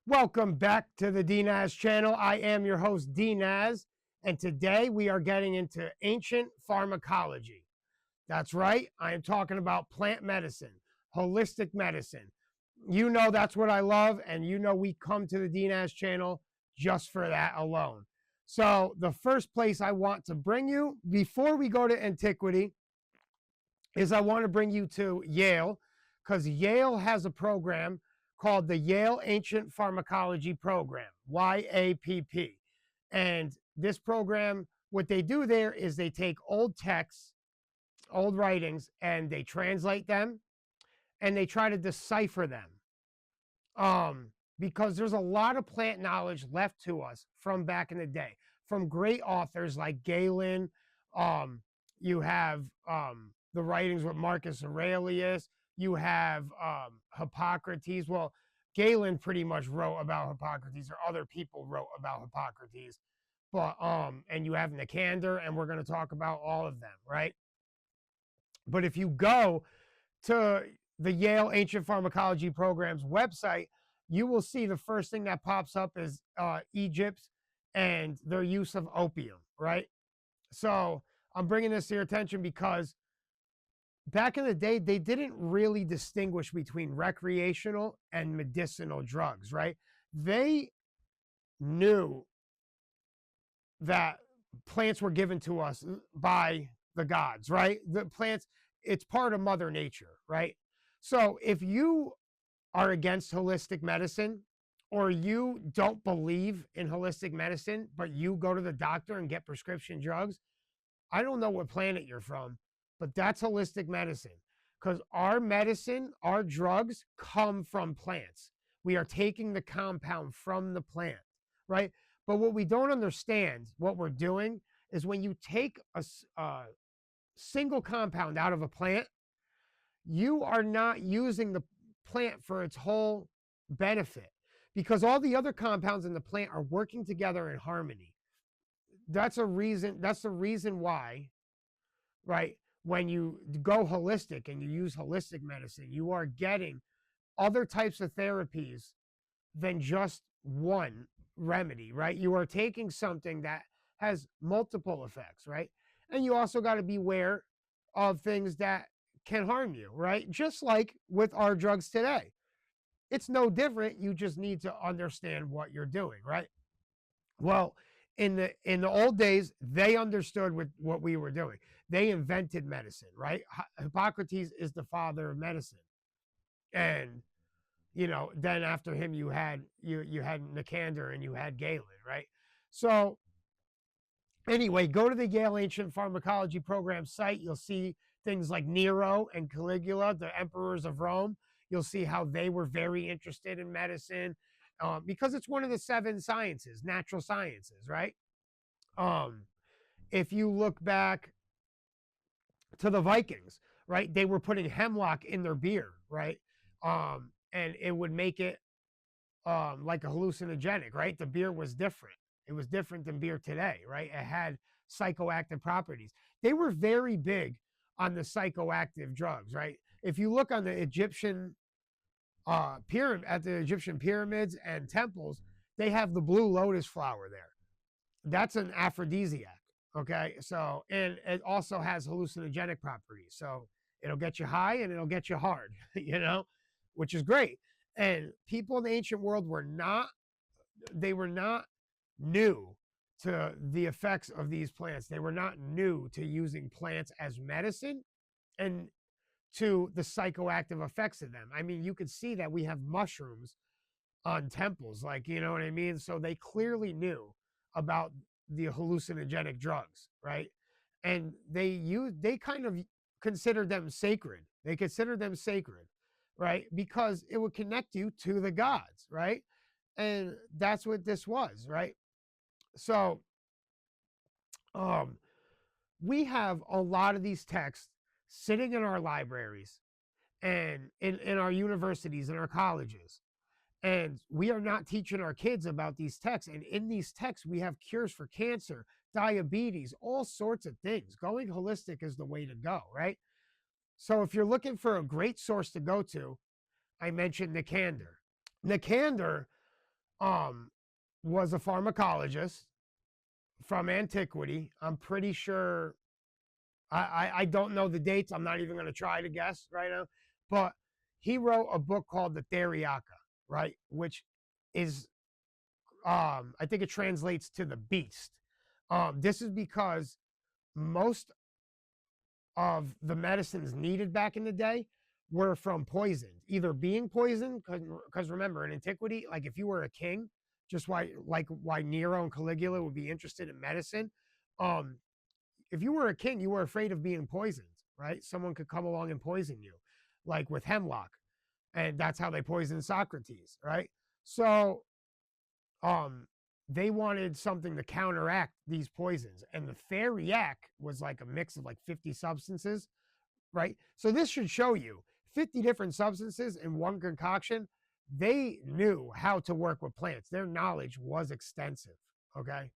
Welcome back to the TheDnazChannel. I am your host, DNaz, and today we are getting into ancient pharmacology. That's right, I am talking about plant medicine, holistic medicine. You know that's what I love, and you know we come to the TheDnazChannel just for that alone. So the first place I want to bring you, before we go to antiquity, is I want to bring you to Yale, because Yale has a program called the Yale Ancient Pharmacology Program, YAPP. And this program, what they do there is they take old texts, old writings, and they translate them and they try to decipher them. Because there's a lot of plant knowledge left to us from back in the day, from great authors like Galen. You have the writings with Marcus Aurelius. You have Hippocrates. Well, Galen pretty much wrote about Hippocrates, or other people wrote about Hippocrates. But and you have Nicander, and we're going to talk about all of them, right? But if you go to the Yale Ancient Pharmacology Program's website, you will see the first thing that pops up is Egypt and their use of opium, right? So I'm bringing this to your attention because back in the day, they didn't really distinguish between recreational and medicinal drugs, right? They knew that plants were given to us by the gods, right? The plants, it's part of Mother Nature, right? So if you are against holistic medicine, or you don't believe in holistic medicine, but you go to the doctor and get prescription drugs, I don't know what planet you're from, but that's holistic medicine. Because our medicine, our drugs come from plants. We are taking the compound from the plant, right? But what we don't understand, what we're doing, is when you take a single compound out of a plant, you are not using the plant for its whole benefit, because all the other compounds in the plant are working together in harmony. That's the reason why, right, when you go holistic and you use holistic medicine, you are getting other types of therapies than just one remedy, right? You are taking something that has multiple effects, right? And you also got to be aware of things that can harm you, right? Just like with our drugs today. It's no different. You just need to understand what you're doing, right? Well, in the old days, they understood what we were doing. They invented medicine, right? Hippocrates is the father of medicine. And then after him you had Nicander and you had Galen, right? So anyway, go to the Yale Ancient Pharmacology Program site. You'll see things like Nero and Caligula, the emperors of Rome. You'll see how they were very interested in medicine, because it's one of the 7 sciences, natural sciences, right? If you look back to the Vikings, right, they were putting hemlock in their beer, right? And it would make it like a hallucinogenic, right? The beer was different. It was different than beer today, right? It had psychoactive properties. They were very big on the psychoactive drugs, right? If you look on the Egyptian at the Egyptian pyramids and temples, they have the blue lotus flower there. That's an aphrodisiac, okay? So, and it also has hallucinogenic properties. So it'll get you high and it'll get you hard, which is great. And people in the ancient world were not new to the effects of these plants. They were not new to using plants as medicine and to the psychoactive effects of them. I mean, you could see that we have mushrooms on temples, like, you know what I mean? So they clearly knew about the hallucinogenic drugs, right? And they kind of considered them sacred. They considered them sacred, right? Because it would connect you to the gods, right? And that's what this was, right? So we have a lot of these texts sitting in our libraries and in our universities and our colleges. And we are not teaching our kids about these texts. And in these texts, we have cures for cancer, diabetes, all sorts of things. Going holistic is the way to go, right? So if you're looking for a great source to go to, I mentioned Nicander. Nicander um, was a pharmacologist from antiquity. I'm pretty sure. I don't know the dates. I'm not even going to try to guess right now. But he wrote a book called the TheDnazChannel, right? Which is, I think it translates to the beast. This is because most of the medicines needed back in the day were from poisons, either being poisoned, because remember, in antiquity, like if you were a king, just why Nero and Caligula would be interested in medicine. Um, if you were a king, you were afraid of being poisoned, right? Someone could come along and poison you, like with hemlock, and that's how they poisoned Socrates, right? So, um, they wanted something to counteract these poisons, and the theriac was like a mix of like 50 substances, right? So this should show you 50 different substances in one concoction. They knew how to work with plants. Their knowledge was extensive, okay?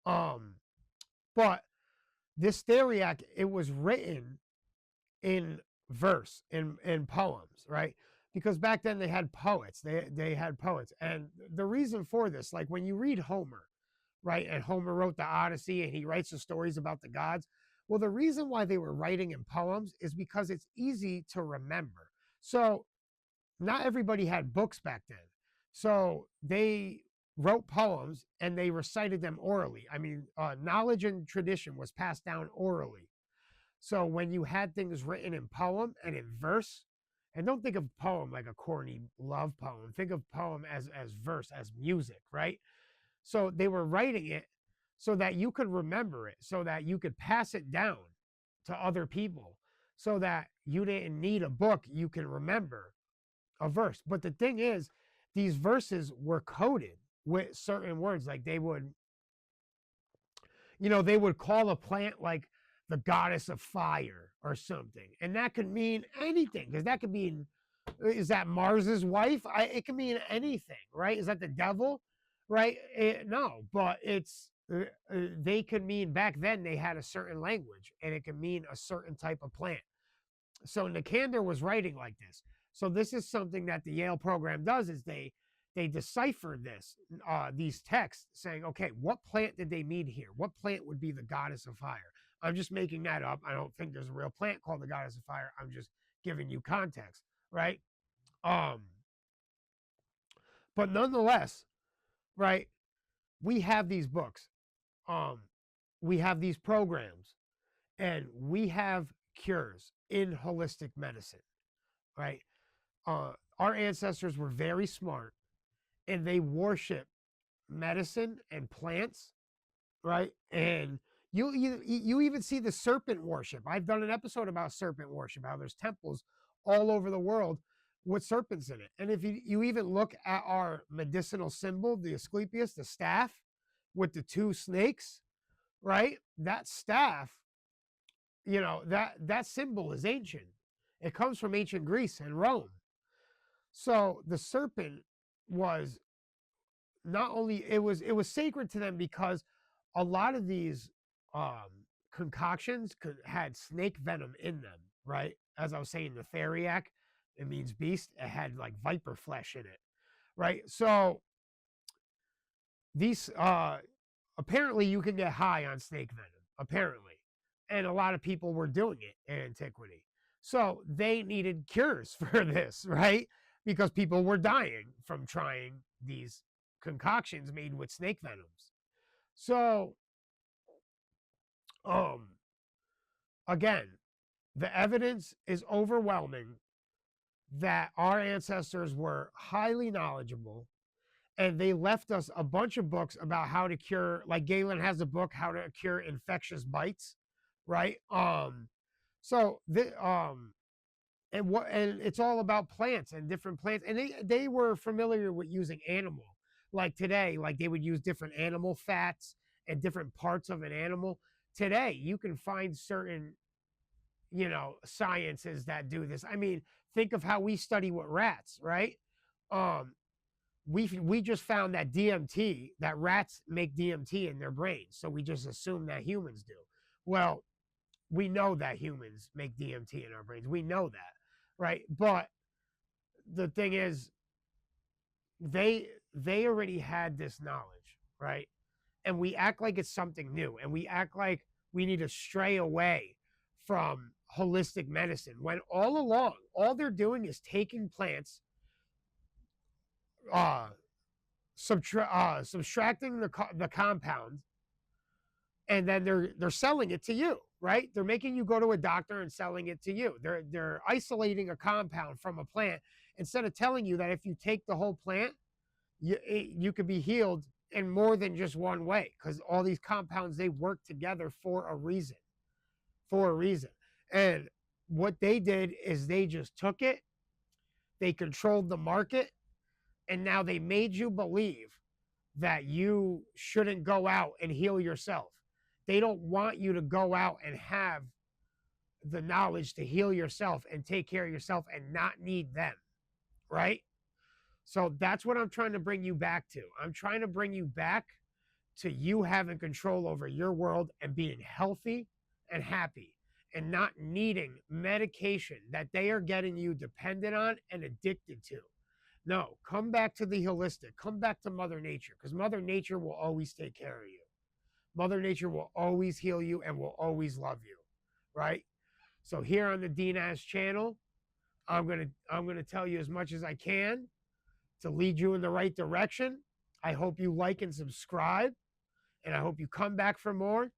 Um, but this theriac, it was written in verse, in poems, right? Because back then they had poets. They had poets. And the reason for this, like when you read Homer, right? And Homer wrote the Odyssey and he writes the stories about the gods. Well, the reason why they were writing in poems is because it's easy to remember. So not everybody had books back then. So they wrote poems and they recited them orally. I mean, knowledge and tradition was passed down orally. So when you had things written in poem and in verse, and don't think of poem like a corny love poem. Think of poem as verse, as music, right? So they were writing it so that you could remember it, so that you could pass it down to other people, so that you didn't need a book, you can remember a verse. But the thing is, these verses were coded with certain words. Like they would call a plant like the goddess of fire or something. And that could mean anything, because that could mean, is that Mars's wife? It can mean anything, right? Is that the devil? Right? No, but they could mean, back then they had a certain language and it could mean a certain type of plant. So Nicander was writing like this. So this is something that the Yale program does, is they decipher these texts, saying, okay, what plant did they mean here? What plant would be the goddess of fire? I'm just making that up. I don't think there's a real plant called the goddess of fire. I'm just giving you context, right? Um, but nonetheless, right, we have these books, um, we have these programs, and we have cures in holistic medicine, right? Our ancestors were very smart and they worship medicine and plants, right? And you even see the serpent worship. I've done an episode about serpent worship, how there's temples all over the world with serpents in it. And if you even look at our medicinal symbol, the Asclepius, the staff with the two snakes, right? That staff, that symbol is ancient. It comes from ancient Greece and Rome. So the serpent was not only, it was sacred to them because a lot of these concoctions had snake venom in them, right? As I was saying, the theriac, it means beast. It had like viper flesh in it, right? So these apparently you can get high on snake venom, apparently, and a lot of people were doing it in antiquity. So they needed cures for this, right? Because people were dying from trying these concoctions made with snake venoms. So, um, again, the evidence is overwhelming that our ancestors were highly knowledgeable and they left us a bunch of books about how to cure, like Galen has a book, How to Cure Infectious Bites, right? So the and it's all about plants and different plants, and they were familiar with using animal, like today, like they would use different animal fats and different parts of an animal. Today you can find certain sciences that do this. I mean, think of how we study with rats, right? um we just found that DMT, that rats make DMT in their brains, so we just assume that humans do. Well, we know that humans make DMT in our brains. We know that, right? But the thing is, they they already had this knowledge, right? And we act like it's something new, and we act like we need to stray away from holistic medicine when all along, all they're doing is taking plants, uh, subtracting the compound, and then they're selling it to you, right? They're making you go to a doctor and selling it to you. They're isolating a compound from a plant instead of telling you that if you take the whole plant, you could be healed in more than just one way, because all these compounds, they work together for a reason. For a reason. And what they did is they just took it, they controlled the market, and now they made you believe that you shouldn't go out and heal yourself. They don't want you to go out and have the knowledge to heal yourself and take care of yourself and not need them, right? So that's what I'm trying to bring you back to. I'm trying to bring you back to you having control over your world and being healthy and happy and not needing medication that they are getting you dependent on and addicted to. No, come back to the holistic. Come back to Mother Nature, because Mother Nature will always take care of you. Mother Nature will always heal you and will always love you, right? So here on the DNaz channel, I'm gonna tell you as much as I can to lead you in the right direction. I hope you like and subscribe, and I hope you come back for more.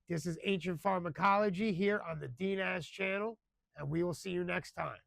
This is Ancient Pharmacology here on the DNaz channel, and we will see you next time.